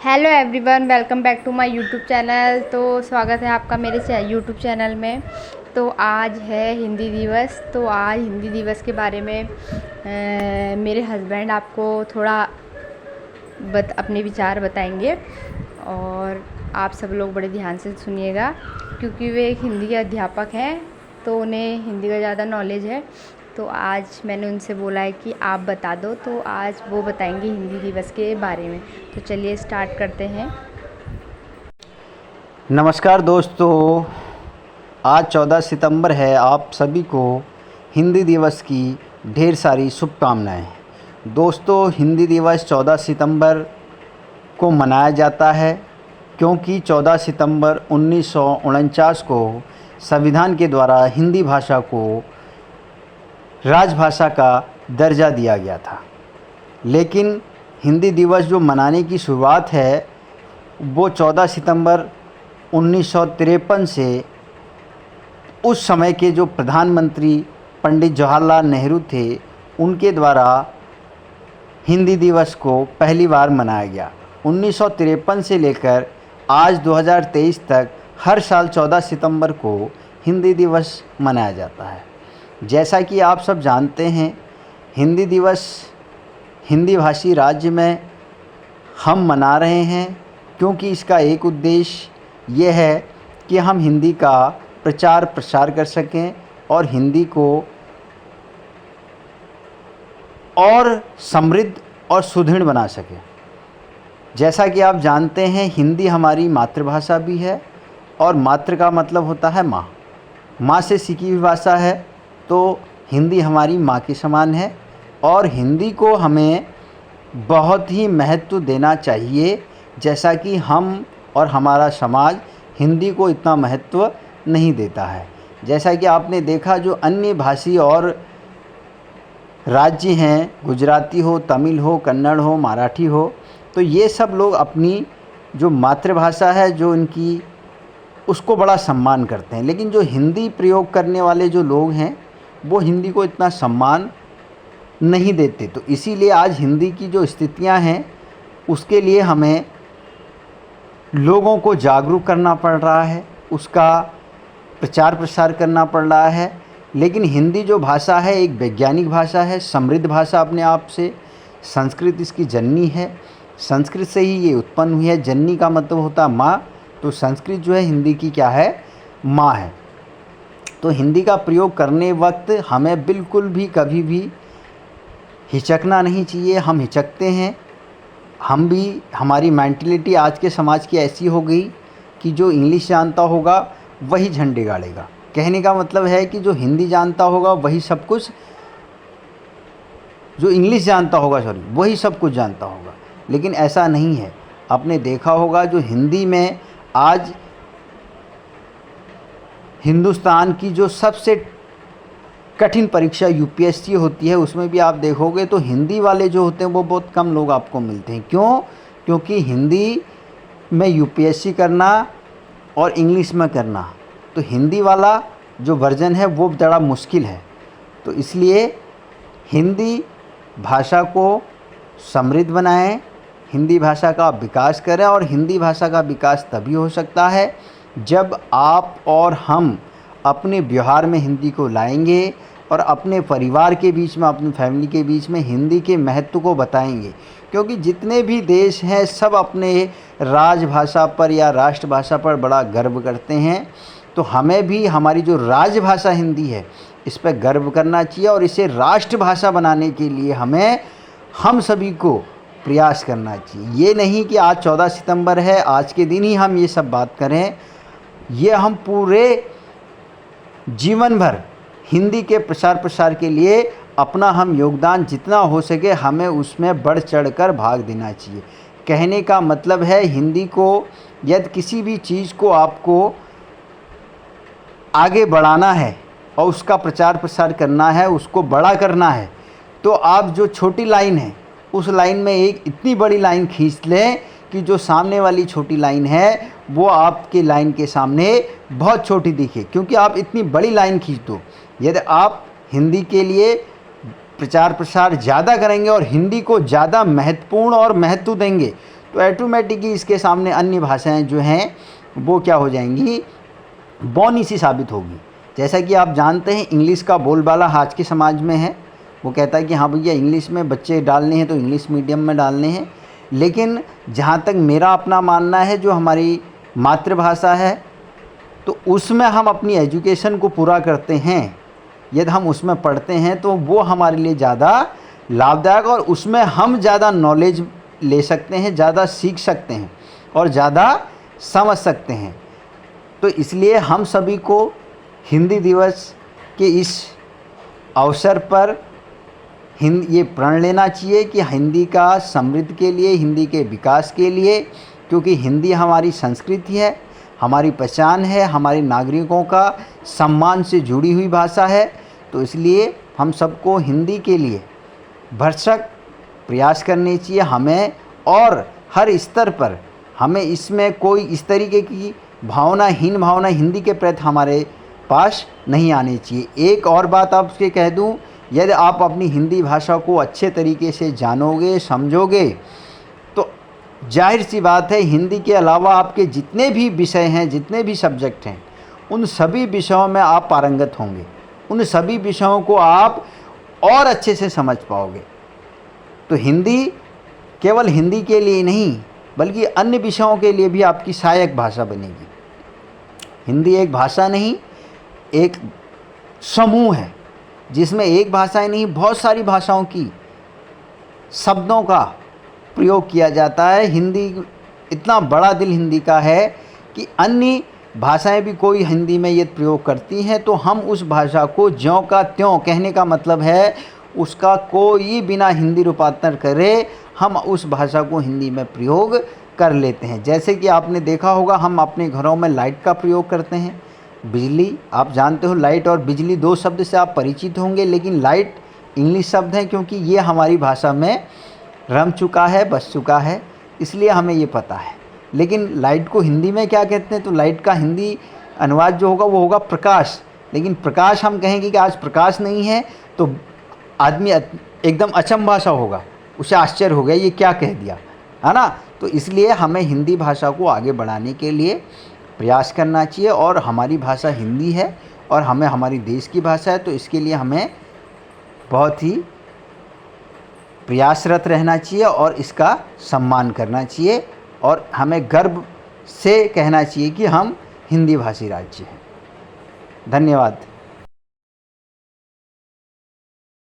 Hello everyone, welcome back to my YouTube channel. तो स्वागत है आपका मेरे यूट्यूब चैनल में। तो आज है हिंदी दिवस। तो आज हिंदी दिवस के बारे में मेरे हस्बैंड आपको थोड़ा अपने विचार बताएंगे और आप सब लोग बड़े ध्यान से सुनिएगा, क्योंकि वे एक हिंदी के अध्यापक हैं तो उन्हें हिंदी का ज़्यादा नॉलेज है। तो आज मैंने उनसे बोला है कि आप बता दो, तो आज वो बताएंगे हिंदी दिवस के बारे में। तो चलिए स्टार्ट करते हैं। नमस्कार दोस्तों, आज 14 सितंबर है। आप सभी को हिंदी दिवस की ढेर सारी शुभकामनाएं। दोस्तों, हिंदी दिवस 14 सितंबर को मनाया जाता है क्योंकि 14 सितंबर 1949 को संविधान के द्वारा हिंदी भाषा को राजभाषा का दर्जा दिया गया था। लेकिन हिंदी दिवस जो मनाने की शुरुआत है वो 14 सितंबर 1953 से उस समय के जो प्रधानमंत्री पंडित जवाहरलाल नेहरू थे उनके द्वारा हिंदी दिवस को पहली बार मनाया गया। 1953 से लेकर आज 2023 तक हर साल 14 सितंबर को हिंदी दिवस मनाया जाता है। जैसा कि आप सब जानते हैं, हिंदी दिवस हिंदी भाषी राज्य में हम मना रहे हैं क्योंकि इसका एक उद्देश्य ये है कि हम हिंदी का प्रचार प्रसार कर सकें और हिंदी को और समृद्ध और सुदृढ़ बना सकें। जैसा कि आप जानते हैं, हिंदी हमारी मातृभाषा भी है और मातृ का मतलब होता है माँ। माँ से सीखी हुई भाषा है, तो हिंदी हमारी माँ के समान है और हिंदी को हमें बहुत ही महत्व देना चाहिए। जैसा कि हम और हमारा समाज हिंदी को इतना महत्व नहीं देता है। जैसा कि आपने देखा, जो अन्य भाषी और राज्य हैं, गुजराती हो, तमिल हो, कन्नड़ हो, मराठी हो, तो ये सब लोग अपनी जो मातृभाषा है जो इनकी उसको बड़ा सम्मान करते हैं। लेकिन जो हिंदी प्रयोग करने वाले जो लोग हैं वो हिंदी को इतना सम्मान नहीं देते। तो इसीलिए आज हिंदी की जो स्थितियां हैं उसके लिए हमें लोगों को जागरूक करना पड़ रहा है, उसका प्रचार प्रसार करना पड़ रहा है। लेकिन हिंदी जो भाषा है एक वैज्ञानिक भाषा है, समृद्ध भाषा अपने आप से। संस्कृत इसकी जननी है, संस्कृत से ही ये उत्पन्न हुई है। जननी का मतलब होता है माँ, तो संस्कृत जो है हिंदी की क्या है, माँ है। तो हिंदी का प्रयोग करने वक्त हमें बिल्कुल भी कभी भी हिचकना नहीं चाहिए। हम हिचकते हैं, हम भी, हमारी मेंटलिटी आज के समाज की ऐसी हो गई कि जो इंग्लिश जानता होगा वही झंडे गाड़ेगा। कहने का मतलब है कि जो हिंदी जानता होगा वही सब कुछ, जो इंग्लिश जानता होगा वही सब कुछ जानता होगा। लेकिन ऐसा नहीं है। आपने देखा होगा जो हिंदी में आज हिंदुस्तान की जो सबसे कठिन परीक्षा यूपीएससी होती है उसमें भी आप देखोगे तो हिंदी वाले जो होते हैं वो बहुत कम लोग आपको मिलते हैं। क्यों? क्योंकि हिंदी में यूपीएससी करना और इंग्लिश में करना, तो हिंदी वाला जो वर्जन है वो बड़ा मुश्किल है। तो इसलिए हिंदी भाषा को समृद्ध बनाएं, हिंदी भाषा का विकास करें। और हिंदी भाषा का विकास तभी हो सकता है जब आप और हम अपने व्यवहार में हिंदी को लाएंगे और अपने परिवार के बीच में, अपनी फैमिली के बीच में हिंदी के महत्व को बताएंगे। क्योंकि जितने भी देश हैं सब अपने राजभाषा पर या राष्ट्रभाषा पर बड़ा गर्व करते हैं। तो हमें भी हमारी जो राजभाषा हिंदी है इस पर गर्व करना चाहिए और इसे राष्ट्रभाषा बनाने के लिए हम सभी को प्रयास करना चाहिए। ये नहीं कि आज 14 सितंबर है, आज के दिन ही हम ये सब बात करें। ये हम पूरे जीवन भर हिंदी के प्रसार प्रसार के लिए अपना हम योगदान जितना हो सके हमें उसमें बढ़ चढ़कर भाग देना चाहिए। कहने का मतलब है, हिंदी को यदि किसी भी चीज़ को आपको आगे बढ़ाना है और उसका प्रचार प्रसार करना है, उसको बड़ा करना है, तो आप जो छोटी लाइन है उस लाइन में एक इतनी बड़ी लाइन खींच लें कि जो सामने वाली छोटी लाइन है वो आपके लाइन के सामने बहुत छोटी दिखे। क्योंकि आप इतनी बड़ी लाइन खींच दो, यदि आप हिंदी के लिए प्रचार प्रसार ज़्यादा करेंगे और हिंदी को ज़्यादा महत्वपूर्ण और महत्व देंगे तो ऑटोमेटिकली इसके सामने अन्य भाषाएं जो हैं वो क्या हो जाएंगी, बौनी सी साबित होगी। जैसा कि आप जानते हैं इंग्लिश का बोलबाला आज के समाज में है, वो कहता है कि हाँ भैया इंग्लिश में बच्चे डालने हैं तो इंग्लिश मीडियम में डालने हैं। लेकिन जहाँ तक मेरा अपना मानना है, जो हमारी मातृभाषा है तो उसमें हम अपनी एजुकेशन को पूरा करते हैं, यदि हम उसमें पढ़ते हैं तो वो हमारे लिए ज़्यादा लाभदायक और उसमें हम ज़्यादा नॉलेज ले सकते हैं, ज़्यादा सीख सकते हैं और ज़्यादा समझ सकते हैं। तो इसलिए हम सभी को हिंदी दिवस के इस अवसर पर ये प्रण लेना चाहिए कि हिंदी का समृद्धि के लिए, हिंदी के विकास के लिए, क्योंकि हिंदी हमारी संस्कृति है, हमारी पहचान है, हमारे नागरिकों का सम्मान से जुड़ी हुई भाषा है। तो इसलिए हम सबको हिंदी के लिए भरसक प्रयास करने चाहिए हमें, और हर स्तर पर हमें इसमें कोई इस तरीके की भावनाहीन भावना हिंदी के प्रति हमारे पास नहीं आनी चाहिए। एक और बात आपसे कह दूं, यदि आप अपनी हिंदी भाषा को अच्छे तरीके से जानोगे, समझोगे, तो जाहिर सी बात है हिंदी के अलावा आपके जितने भी विषय हैं, जितने भी सब्जेक्ट हैं, उन सभी विषयों में आप पारंगत होंगे, उन सभी विषयों को आप और अच्छे से समझ पाओगे। तो हिंदी केवल हिंदी के लिए नहीं बल्कि अन्य विषयों के लिए भी आपकी सहायक भाषा बनेगी। हिंदी एक भाषा नहीं, एक समूह है जिसमें एक भाषा ही नहीं, बहुत सारी भाषाओं की शब्दों का प्रयोग किया जाता है। हिंदी इतना बड़ा दिल हिंदी का है कि अन्य भाषाएं भी कोई हिंदी में ये प्रयोग करती हैं तो हम उस भाषा को ज्यों का त्यों, कहने का मतलब है उसका कोई बिना हिंदी रूपांतर करे हम उस भाषा को हिंदी में प्रयोग कर लेते हैं। जैसे कि आपने देखा होगा हम अपने घरों में लाइट का प्रयोग करते हैं, बिजली, आप जानते हो लाइट और बिजली दो शब्द से आप परिचित होंगे, लेकिन लाइट इंग्लिश शब्द है क्योंकि ये हमारी भाषा में रम चुका है, बस चुका है, इसलिए हमें ये पता है। लेकिन लाइट को हिंदी में क्या कहते हैं, तो लाइट का हिंदी अनुवाद जो होगा वो होगा प्रकाश। लेकिन प्रकाश हम कहेंगे कि आज प्रकाश नहीं है तो आदमी एकदम अचंभा सा होगा, उसे आश्चर्य हो गया ये क्या कह दिया, है ना। तो इसलिए हमें हिंदी भाषा को आगे बढ़ाने के लिए प्रयास करना चाहिए, और हमारी भाषा हिंदी है और हमें हमारी देश की भाषा है, तो इसके लिए हमें बहुत ही प्रयासरत रहना चाहिए और इसका सम्मान करना चाहिए, और हमें गर्व से कहना चाहिए कि हम हिंदी भाषी राज्य हैं। धन्यवाद।